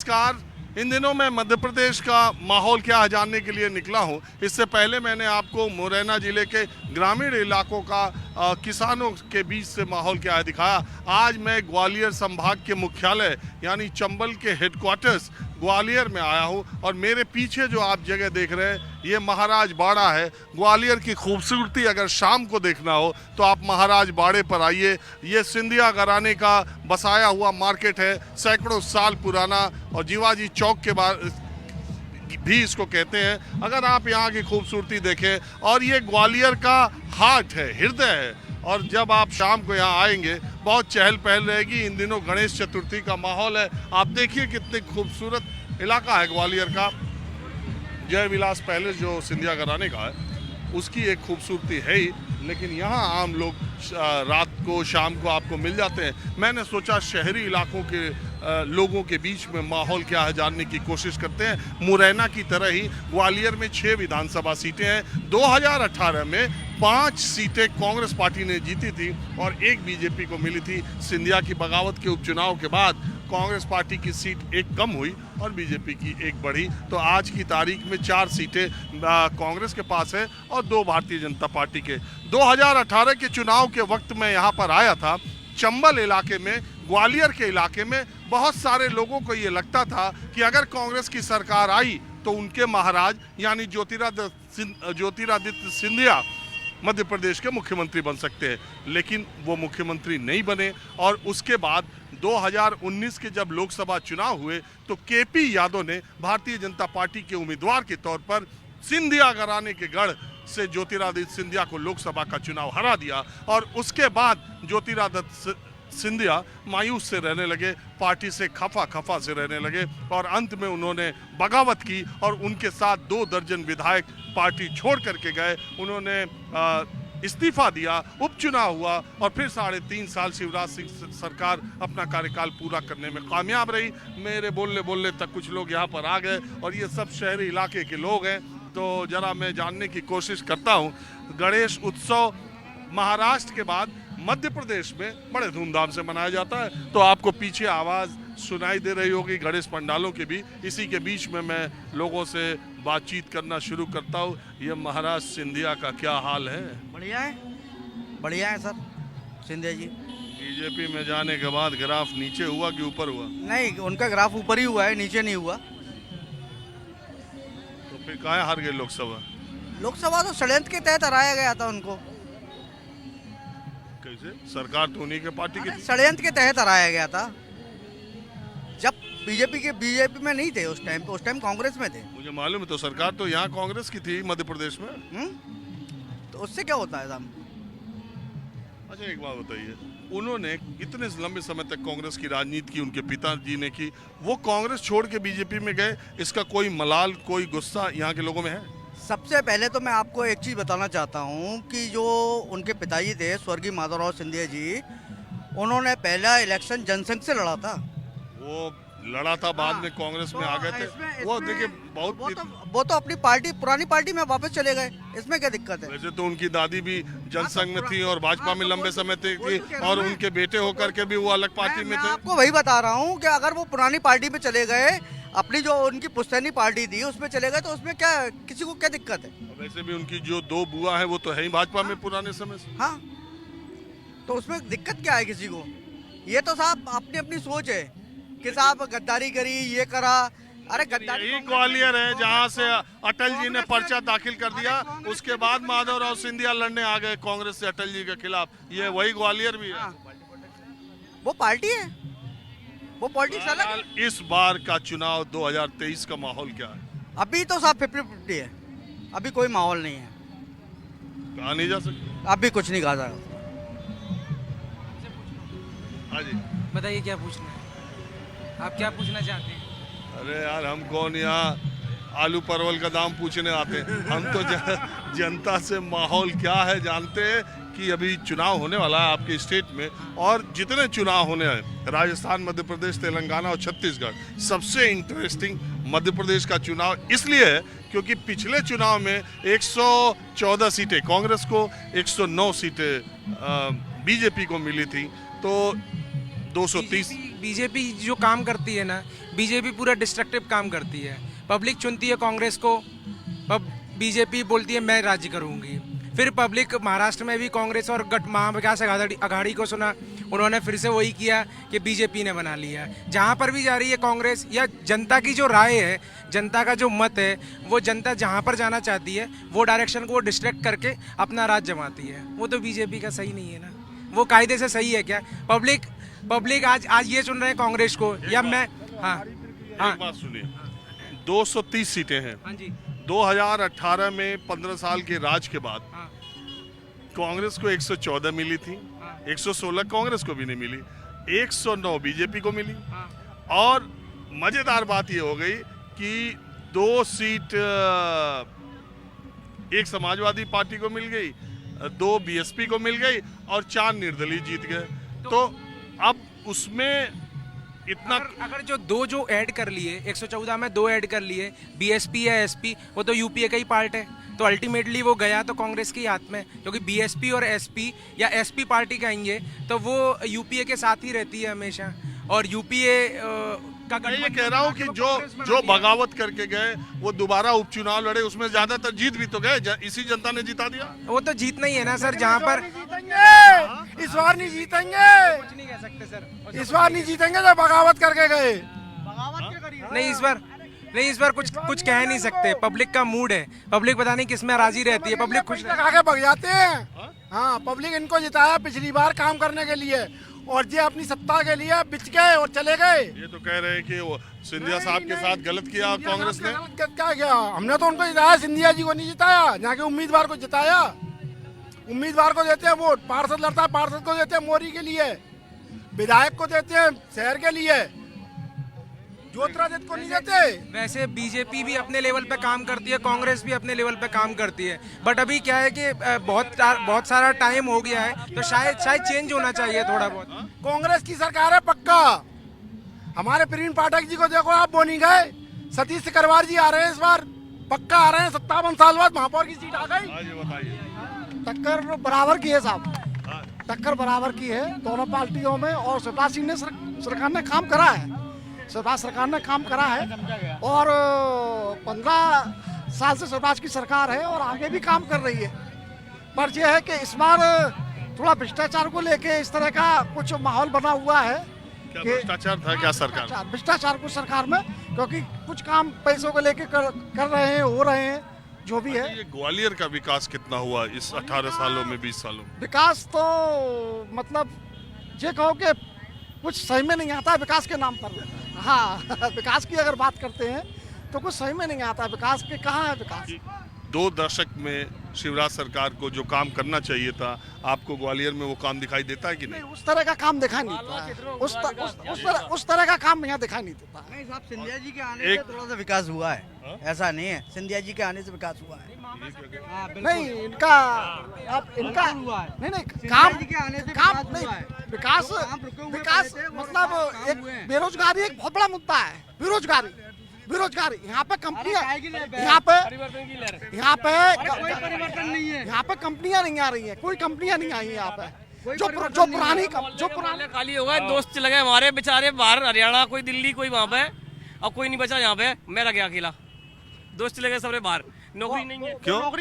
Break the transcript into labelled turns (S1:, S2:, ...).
S1: नमस्कार। इन दिनों मैं मध्य प्रदेश का माहौल क्या है जानने के लिए निकला हूं। इससे पहले मैंने आपको मुरैना जिले के ग्रामीण इलाकों का किसानों के बीच से माहौल क्या है दिखाया। आज मैं ग्वालियर संभाग के मुख्यालय यानी चंबल के हेडक्वार्टर्स ग्वालियर में आया हूं और मेरे पीछे जो आप जगह देख रहे हैं ये महाराज बाड़ा है। ग्वालियर की खूबसूरती अगर शाम को देखना हो तो आप महाराज बाड़े पर आइए। ये सिंधिया घराने का बसाया हुआ मार्केट है, सैकड़ों साल पुराना, और जीवाजी चौक के बाद भी इसको कहते हैं। अगर आप यहाँ की खूबसूरती देखें, और ये ग्वालियर का हार्ट है, हृदय है। और जब आप शाम को यहाँ आएंगे बहुत चहल पहल रहेगी। इन दिनों गणेश चतुर्थी का माहौल है। आप देखिए कितनी खूबसूरत इलाका है ग्वालियर का। जय विलास पैलेस जो सिंधिया घराने का है उसकी एक खूबसूरती है ही, लेकिन यहाँ आम लोग रात को शाम को आपको मिल जाते हैं। मैंने सोचा शहरी इलाकों के लोगों के बीच में माहौल क्या है जानने की कोशिश करते हैं। मुरैना की तरह ही ग्वालियर में 6 विधानसभा सीटें हैं। 2018 में 5 सीटें कांग्रेस पार्टी ने जीती थी और 1 बीजेपी को मिली थी। सिंधिया की बगावत के उपचुनाव के बाद कांग्रेस पार्टी की सीट 1 कम हुई और बीजेपी की 1 बढ़ी। तो आज की तारीख में 4 सीटें कांग्रेस के पास है और 2 भारतीय जनता पार्टी के। 2018 के चुनाव के वक्त मैं यहाँ पर आया था। चंबल इलाके में, ग्वालियर के इलाके में बहुत सारे लोगों को ये लगता था कि अगर कांग्रेस की सरकार आई तो उनके महाराज यानी ज्योतिरादित्य सिंधिया मध्य प्रदेश के मुख्यमंत्री बन सकते हैं, लेकिन वो मुख्यमंत्री नहीं बने। और उसके बाद 2019 के जब लोकसभा चुनाव हुए तो केपी यादव ने भारतीय जनता पार्टी के उम्मीदवार के तौर पर सिंधिया घराने के गढ़ से ज्योतिरादित्य सिंधिया को लोकसभा का चुनाव हरा दिया। और उसके बाद ज्योतिरादित्य सिंधिया मायूस से रहने लगे, पार्टी से खफा से रहने लगे और अंत में उन्होंने बगावत की और उनके साथ 2 दर्जन विधायक पार्टी छोड़ करके गए। उन्होंने इस्तीफा दिया, उपचुनाव हुआ और फिर 3.5 साल शिवराज सिंह सरकार अपना कार्यकाल पूरा करने में कामयाब रही। मेरे बोलने तक कुछ लोग यहाँ पर आ गए और ये सब शहरी इलाके के लोग हैं। तो जरा मैं जानने की कोशिश करता हूँ। गणेश उत्सव महाराष्ट्र के बाद मध्य प्रदेश में बड़े धूमधाम से मनाया जाता है। तो आपको पीछे आवाज़ सुनाई दे रही होगी गणेश पंडालों की भी। इसी के बीच में मैं लोगों से बातचीत करना शुरू करता हूँ। ये महाराज सिंधिया का क्या हाल है?
S2: बढ़िया है सर सिंधिया जी।
S1: बीजेपी में जाने के बाद ग्राफ नीचे हुआ कि ऊपर हुआ?
S2: नहीं, उनका ग्राफ ऊपर ही हुआ है, नीचे नहीं हुआ।
S1: तो फिर काहे हार गए लोकसभा?
S2: लोकसभा तो षड्यंत्र के तहत हराया गया था उनको।
S1: कैसे? सरकार तो उन्हीं के पार्टी की थी।
S2: षड्यंत्र के तहत हराया गया था। जब बीजेपी में नहीं थे उस टाइम कांग्रेस में थे।
S1: मुझे मालूम है। तो सरकार तो यहाँ कांग्रेस की थी मध्य प्रदेश में।
S2: तो उससे क्या होता है साहब?
S1: अच्छा एक बात बताइए, उन्होंने इतने लंबे समय तक कांग्रेस की राजनीति की, उनके पिताजी ने की, वो कांग्रेस छोड़ के बीजेपी में गए, इसका कोई मलाल, कोई गुस्सा यहाँ के लोगों में है?
S2: सबसे पहले तो मैं आपको एक चीज़ बताना चाहता हूँ कि जो उनके पिताजी थे स्वर्गीय माधवराव सिंधिया जी, उन्होंने पहला इलेक्शन जनसंघ से लड़ा था।
S1: वो लड़ा था, बाद में कांग्रेस में आ गए थे। वो देखिए
S2: वो तो अपनी पार्टी, पुरानी पार्टी में वापस चले गए। इसमें क्या दिक्कत है?
S1: वैसे तो उनकी दादी भी जनसंघ में थी और भाजपा में लंबे समय तक थी और उनके बेटे होकर के भी वो अलग पार्टी में थे।
S2: आपको वही बता रहा हूँ कि अगर वो पुरानी पार्टी में चले गए, अपनी जो उनकी पुश्तैनी पार्टी थी उसमें चले गए, तो उसमें क्या, किसी को क्या दिक्कत है?
S1: वैसे भी उनकी जो 2 बुआ है वो तो है ही भाजपा में पुराने समय से।
S2: हाँ, तो उसमें दिक्कत क्या है किसी को? ये तो साहब अपनी अपनी सोच है कि साहब गद्दारी करी, ये करा। अरे गद्दारी
S1: यही ग्वालियर है जहाँ से अटल जी ने पर्चा दाखिल कर दिया, उसके बाद माधवराव सिंधिया लड़ने आ गए कांग्रेस से अटल जी के खिलाफ। ये वही ग्वालियर भी है।
S2: वो पार्टी है, वो पॉलिटिक्स अलग है।
S1: इस बार का चुनाव 2023 का माहौल क्या है?
S2: अभी तो साहब 50-50 है, अभी कोई माहौल नहीं है।
S1: कहा नहीं जा सकता,
S2: अभी कुछ नहीं कहा जा सकता।
S1: हाँ जी
S3: बताइए क्या पूछना है, आप क्या पूछना चाहते हैं?
S1: अरे यार, हम कौन यहाँ आलू परवल का दाम पूछने आते हैं? हम तो जनता से माहौल क्या है जानते हैं कि अभी चुनाव होने वाला है आपके स्टेट में, और जितने चुनाव होने हैं राजस्थान, मध्य प्रदेश, तेलंगाना और छत्तीसगढ़, सबसे इंटरेस्टिंग मध्य प्रदेश का चुनाव इसलिए है क्योंकि पिछले चुनाव में 114 सीटें कांग्रेस को, 109 सीटें बीजेपी को मिली थी। तो 230
S3: बीजेपी जो काम करती है ना, बीजेपी पूरा डिस्ट्रक्टिव काम करती है। पब्लिक चुनती है कांग्रेस को, बीजेपी बोलती है मैं राज्य करूंगी। फिर पब्लिक महाराष्ट्र में भी कांग्रेस और महाविकास अघाड़ी को सुना, उन्होंने फिर से वही किया कि बीजेपी ने बना लिया। जहाँ पर भी जा रही है कांग्रेस, या जनता की जो राय है, जनता का जो मत है, वो जनता जहाँ पर जाना चाहती है वो डायरेक्शन को वो डिस्ट्रैक्ट करके अपना राज जमाती है। वो तो बीजेपी का सही नहीं है ना, वो कायदे से सही है क्या? पब्लिक आज ये चुन रहे हैं कांग्रेस को, या मैं हाँ
S1: एक बात सुनिए, 230 सीटें हैं।
S3: हाँ जी
S1: 2018 में 15 साल के राज के बाद
S3: हाँ
S1: कांग्रेस को 114 मिली थी, 116 कांग्रेस को भी नहीं मिली, 109 बीजेपी को मिली।
S3: हाँ
S1: और मजेदार बात ये हो गई कि 2 सीट एक समाजवादी पार्टी को मिल गई, 2 बीएसपी को मिल गई और 4 निर्दलीय जीत गए। तो अब उसमें इतना
S3: अगर जो ऐड कर लिए, 114 में 2 ऐड कर लिए, बीएसपी या एसपी, वो तो यूपीए का ही पार्ट है। तो अल्टीमेटली वो गया तो कांग्रेस के ही हाथ में, क्योंकि बीएसपी और एसपी या एसपी पार्टी कहेंगे तो वो यूपीए के साथ ही रहती है हमेशा। और यूपीए का
S1: मैं ये कह रहा हूँ कि जो बगावत करके गए वो दोबारा उपचुनाव लड़े, उसमें ज्यादातर जीत भी तो गए, इसी जनता ने जिता दिया।
S3: वो तो जीतना ही है ना सर, जहाँ पर
S4: इस बार नहीं जीतेंगे,
S3: कुछ नहीं कह सकते सर।
S4: इस बार नहीं जीतेंगे जो बगावत करके गए।
S3: नहीं इस बार कुछ कह नहीं सकते। पब्लिक का मूड है, पब्लिक पता नहीं किस में राजी रहती है, पब्लिक खुश रहती है।
S4: आगे भग जाते हैं। हाँ, पब्लिक इनको जिताया पिछली बार काम करने के लिए, और ये अपनी सत्ता के लिए बिच गए और चले गए।
S1: ये तो कह रहे हैं कि वो सिंधिया साहब के साथ गलत किया कांग्रेस ने।
S4: क्या किया? हमने तो उनको जिताया, सिंधिया जी को नहीं जिताया। यहाँ के उम्मीदवार को जिताया। उम्मीदवार को देते हैं वोट, पार्षद लड़ता है, पार्षद को देते हैं मोरी के लिए, विधायक को देते हैं शहर के लिए, ज्योतिरादित्य को नहीं देते।
S3: वैसे बीजेपी भी अपने लेवल पे काम करती है, कांग्रेस भी अपने लेवल पे काम करती है, बट अभी क्या है कि बहुत सारा टाइम हो गया है, तो शायद चेंज होना चाहिए थोड़ा बहुत।
S4: कांग्रेस की सरकार है पक्का। हमारे प्रवीण पाठक जी को देखो, आप वो नहीं गए। सतीश सिकरवार जी आ रहे हैं इस बार, पक्का आ रहे हैं। 57 साल बाद महापौर की सीट आ गई।
S1: बताइए।
S4: टक्कर बराबर की है साहब, टक्कर बराबर की है दोनों पार्टियों में। और शिवराज सिंह ने सरकार ने काम करा है, शिवराज सरकार ने काम करा है, और 15 साल से शिवराज की सरकार है और आगे भी काम कर रही है। पर यह है कि इस बार थोड़ा भ्रष्टाचार को लेके इस तरह का कुछ माहौल बना हुआ है।
S1: क्या भ्रष्टाचार था क्या सरकार?
S4: भ्रष्टाचार को सरकार में, क्योंकि कुछ काम पैसों को लेके कर रहे हैं, हो रहे हैं, जो भी है।
S1: ये ग्वालियर का विकास कितना हुआ इस 18 सालों में, 20 सालों में?
S4: विकास तो मतलब ये कहो कि कुछ सही में नहीं आता विकास के नाम पर। हाँ विकास की अगर बात करते हैं तो कुछ सही में नहीं आता विकास के। कहाँ है विकास?
S1: 2 दशक में शिवराज सरकार को जो काम करना चाहिए था, आपको ग्वालियर में वो काम दिखाई देता है कि नहीं?
S4: उस तरह का काम दिखाई नहीं देता। उस तरह का काम यहाँ दिखाई नहीं देता।
S2: नहीं साहब, सिंधिया जी के आने से थोड़ा सा विकास हुआ है। ऐसा नहीं है, सिंधिया जी के आने से विकास हुआ है। हाँ, बिल्कुल।
S4: नहीं इनका अब इनका
S2: हुआ है।
S4: नहीं
S2: सिंधिया जी के आने से
S4: काम
S2: विकास
S4: नहीं,
S2: हुआ है।
S4: विकास
S2: काम रुके हुए
S4: विकास
S2: पड़े थे, वो
S4: मतलब
S2: काम
S4: एक
S2: हुए हैं।
S4: बेरोजगारी एक बहुत बड़ा मुद्दा है। बेरोजगारी यहाँ पे कंपनियां,
S2: काहे की लहर है?
S4: यहाँ पे
S2: कोई परिवर्तन नहीं है।
S4: यहाँ पे कंपनियां नहीं आ रही हैं, कोई कंपनियां नहीं आई हैं यहाँ पे। जो पुरानी
S5: खाली हो गए, दोस्त चले गए हमारे बेचारे बाहर, हरियाणा, कोई दिल्ली, कोई वहाँ पे। अब कोई नहीं बचा यहाँ पे, मैं रह गया अकेला। दोस्त चले गए सबरे बाहर, नौकरी नहीं है।
S1: क्यों?